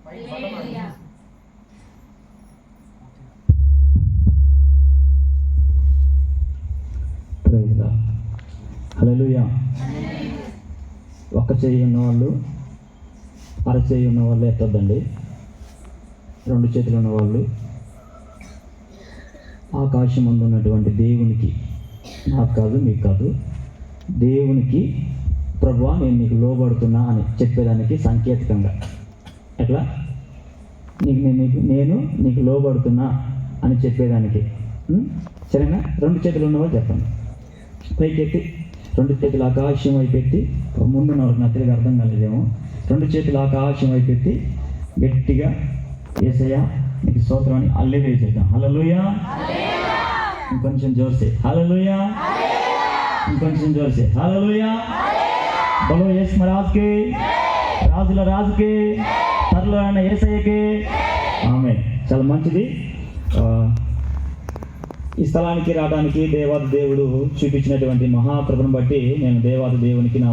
హల్లెలూయా. ఒక్క చెయ్యి ఉన్నవాళ్ళు, అరచేయి ఉన్నవాళ్ళు ఎత్తొద్దండి. 2 చేతులు ఉన్నవాళ్ళు ఆకాశం ముందు ఉన్నటువంటి దేవునికి, నాకు కాదు మీకు కాదు, దేవునికి ప్రభువా నేను నీకు లోబడుతున్నా అని చెప్పేదానికి సంకేతకంగా, ఎట్లా నేను నీకు లోబడుతున్నా అని చెప్పేదానికి. సరేనా? 2 చేతులు ఉన్నవాళ్ళు చెప్పండి. పైకెత్తి 2 చేతులు ఆకాశం వైపెత్తి, ముందు నాకు నచ్చలేదు, అర్థం కాలేదేమో. 2 చేతులు ఆకాశం వైపెత్తి గట్టిగా యేసయ్యా నీకు స్తోత్రం అని హల్లెలూయా చేద్దాం. హల్లెలూయా. ఇంకొంచెం జోర్సే హల్లెలూయా. ఇంకొంచెం జోర్సే హల్లెలూయా. బలో యేసు మహారాజ్కి, రాజుల రాజుకి, తరలైన యేసయ్యకి ఆమేన్. చాలా మంచిది. ఈ స్థలానికి రావడానికి దేవాది దేవుడు చూపించినటువంటి మహాకృపను బట్టి నేను దేవాది దేవునికి నా